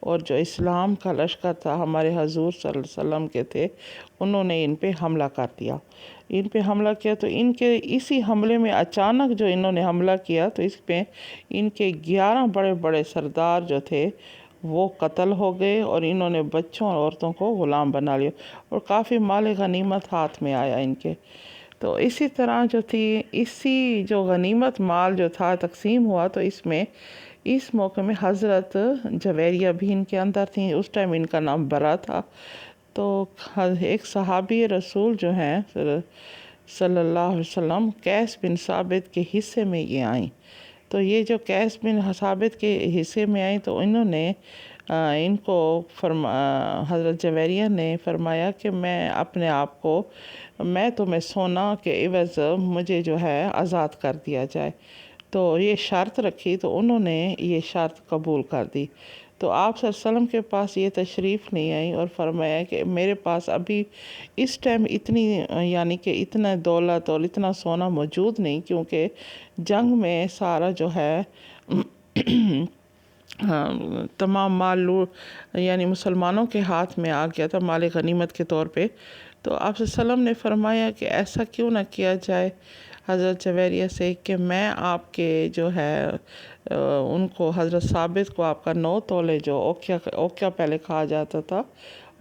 اور جو اسلام کا لشکر تھا ہمارے حضور صلی اللہ علیہ وسلم کے تھے، انہوں نے ان پہ حملہ کر دیا۔ ان پہ حملہ کیا تو ان کے اسی حملے میں اچانک جو انہوں نے حملہ کیا تو اس پہ ان کے 11 بڑے بڑے سردار جو تھے وہ قتل ہو گئے، اور انہوں نے بچوں اور عورتوں کو غلام بنا لیا، اور کافی مال غنیمت ہاتھ میں آیا ان کے۔ تو اسی طرح جو تھی، اسی جو غنیمت مال جو تھا تقسیم ہوا، تو اس میں اس موقع میں حضرت جویریہ بھی ان کے اندر تھیں۔ اس ٹائم ان کا نام برا تھا۔ تو ایک صحابی رسول جو ہیں صلی اللہ علیہ وسلم، قیس بن ثابت کے حصے میں یہ آئیں۔ تو یہ جو قیس بن ثابت کے حصے میں آئیں تو انہوں نے ان کو حضرت جویریہ نے فرمایا کہ میں اپنے آپ کو، میں تمہیں سونا کے عوض مجھے جو ہے آزاد کر دیا جائے۔ تو یہ شرط رکھی، تو انہوں نے یہ شرط قبول کر دی۔ تو آپ صلی اللہ علیہ وسلم کے پاس یہ تشریف نہیں آئی اور فرمایا کہ میرے پاس ابھی اس ٹائم اتنی یعنی کہ اتنا دولت اور اتنا سونا موجود نہیں، کیونکہ جنگ میں سارا جو ہے تمام مال یعنی مسلمانوں کے ہاتھ میں آ گیا تھا مال غنیمت کے طور پہ۔ تو آپ صلی اللہ علیہ وسلم نے فرمایا کہ ایسا کیوں نہ کیا جائے حضرت جویریہ سے کہ میں آپ کے جو ہے ان کو، حضرت ثابت کو آپ کا 9 تولے جو اوکیا پہلے کہا جاتا تھا،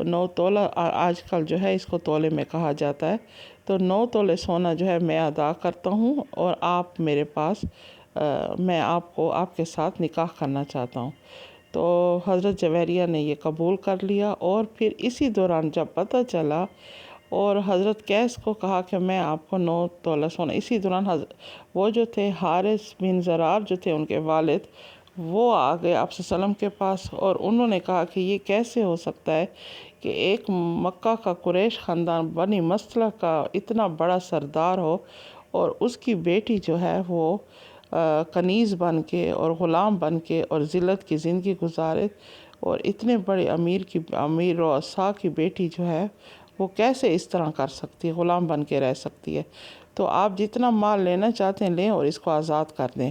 9 تولہ آج کل جو ہے اس کو تولے میں کہا جاتا ہے، تو 9 تولے سونا جو ہے میں ادا کرتا ہوں، اور آپ میرے پاس میں آپ کو آپ کے ساتھ نکاح کرنا چاہتا ہوں۔ تو حضرت جویریہ نے یہ قبول کر لیا، اور پھر اسی دوران جب پتہ چلا اور حضرت قیس کو کہا کہ میں آپ کو 9 تولہ سونا، اسی دوران وہ جو تھے حارث بن زرار جو تھے ان کے والد، وہ آ گئے آپ صلی اللہ علیہ وسلم کے پاس، اور انہوں نے کہا کہ یہ کیسے ہو سکتا ہے کہ ایک مکہ کا قریش خاندان بنی مصطلق کا اتنا بڑا سردار ہو، اور اس کی بیٹی جو ہے وہ کنیز بن کے اور غلام بن کے اور ذلت کی زندگی گزارے، اور اتنے بڑے امیر رؤساء کی بیٹی جو ہے وہ کیسے اس طرح کر سکتی ہے، غلام بن کے رہ سکتی ہے؟ تو آپ جتنا مال لینا چاہتے ہیں لیں اور اس کو آزاد کر دیں۔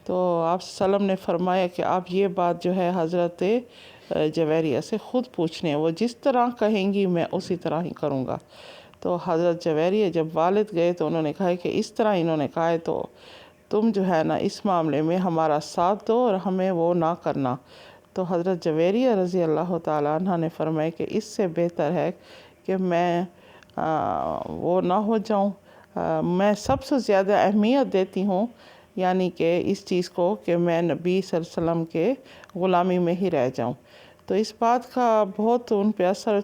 تو آپ صلی اللہ علیہ وسلم نے فرمایا کہ آپ یہ بات جو ہے حضرت جویریہ سے خود پوچھنے، وہ جس طرح کہیں گی میں اسی طرح ہی کروں گا۔ تو حضرت جویریہ جب والد گئے تو انہوں نے کہا کہ اس طرح انہوں نے کہا ہے تو تم جو ہے نا اس معاملے میں ہمارا ساتھ دو اور ہمیں وہ نہ کرنا۔ تو حضرت جویریہ رضی اللہ تعالیٰ عنہ نے فرمایا کہ اس سے بہتر ہے کہ میں وہ نہ ہو جاؤں۔ میں سب سے زیادہ اہمیت دیتی ہوں یعنی کہ اس چیز کو کہ میں نبی صلی اللہ علیہ وسلم کے غلامی میں ہی رہ جاؤں۔ تو اس بات کا بہت ان پہ اثر ہے۔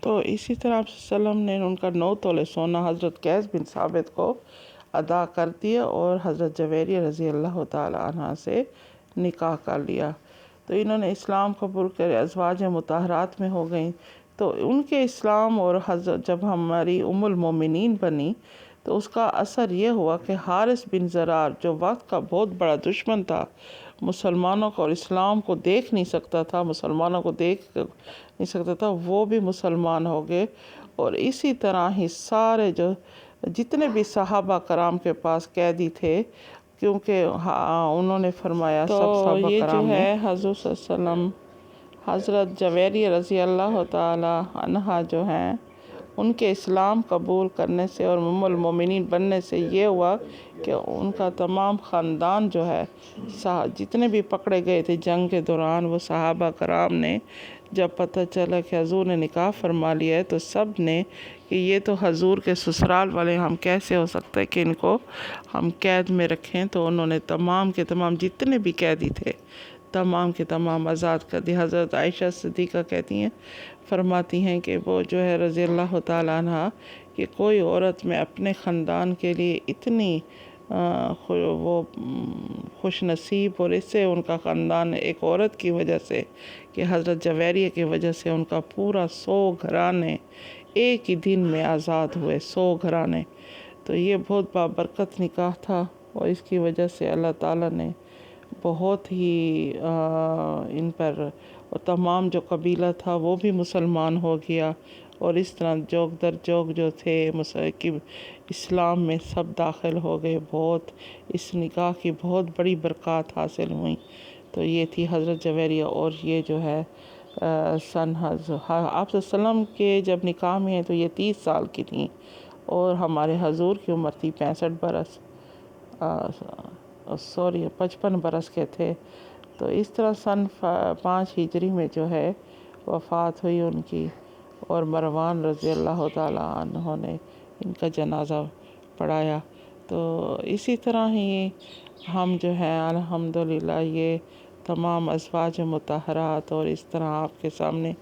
تو اسی طرح آپ صلی اللہ علیہ وسلم نے ان کا 9 تولے سونا حضرت قیس بن ثابت کو ادا کر دیا، اور حضرت جویریہ رضی اللہ تعالیٰ عنہ سے نکاح کر لیا۔ تو انہوں نے اسلام قبول کر ازواج مطہرات میں ہو گئیں۔ تو ان کے اسلام اور حضرت جب ہماری ام المومنین بنی تو اس کا اثر یہ ہوا کہ حارث بن زرار جو وقت کا بہت بڑا دشمن تھا، مسلمانوں کو اور اسلام کو دیکھ نہیں سکتا تھا، مسلمانوں کو دیکھ نہیں سکتا تھا، وہ بھی مسلمان ہو گئے۔ اور اسی طرح ہی سارے جو جتنے بھی صحابہ کرام کے پاس قیدی تھے، کیونکہ انہوں نے فرمایا سب صحابہ کرام جو ہے حضور صلی اللہ علیہ وسلم، حضرت جویریہ رضی اللہ تعالی عنہ جو ہیں ان کے اسلام قبول کرنے سے اور ام المومنین بننے سے یہ ہوا کہ ان کا تمام خاندان جو ہے جتنے بھی پکڑے گئے تھے جنگ کے دوران، وہ صحابہ کرام نے جب پتہ چلا کہ حضور نے نکاح فرما لیا ہے تو سب نے کہ یہ تو حضور کے سسرال والے، ہم کیسے ہو سکتا ہے کہ ان کو ہم قید میں رکھیں؟ تو انہوں نے تمام کے تمام جتنے بھی قیدی تھے تمام کے تمام آزاد کر دی۔ حضرت عائشہ صدیقہ کہتی ہیں، فرماتی ہیں کہ وہ جو ہے رضی اللہ تعالیٰ عنہ کہ کوئی عورت میں اپنے خاندان کے لیے اتنی وہ خوش نصیب، اور اس سے ان کا خاندان ایک عورت کی وجہ سے کہ حضرت جویریہ کی وجہ سے ان کا پورا 100 گھرانے ایک ہی دن میں آزاد ہوئے، 100 گھرانے۔ تو یہ بہت بابرکت نکاح تھا، اور اس کی وجہ سے اللہ تعالیٰ نے بہت ہی ان پر، اور تمام جو قبیلہ تھا وہ بھی مسلمان ہو گیا، اور اس طرح جوگ در جوگ جو تھے اسلام میں سب داخل ہو گئے۔ بہت اس نکاح کی بہت بڑی برکات حاصل ہوئیں۔ تو یہ تھی حضرت جویریہ، اور یہ جو ہے آپ صلی اللہ علیہ وسلم کے جب نکاح میں ہیں تو یہ 30 سال کی تھیں، اور ہمارے حضور کی عمر تھی 65 برس، 55 برس کے تھے۔ تو اس طرح سن 5 ہجری میں جو ہے وفات ہوئی ان کی، اور مروان رضی اللہ تعالیٰ عنہ نے ان کا جنازہ پڑھایا۔ تو اسی طرح ہی ہم جو ہیں الحمدللہ یہ تمام ازواج مطہرات، اور اس طرح آپ کے سامنے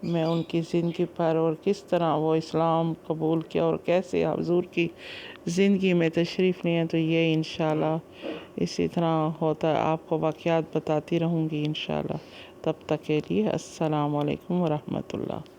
میں ان کی زندگی پر اور کس طرح وہ اسلام قبول کیا اور کیسے حضور کی زندگی میں تشریف لیے، تو یہ انشاءاللہ اسی طرح ہوتا ہے، آپ کو واقعات بتاتی رہوں گی انشاءاللہ۔ تب تک کے لیے السلام علیکم ورحمۃ اللہ۔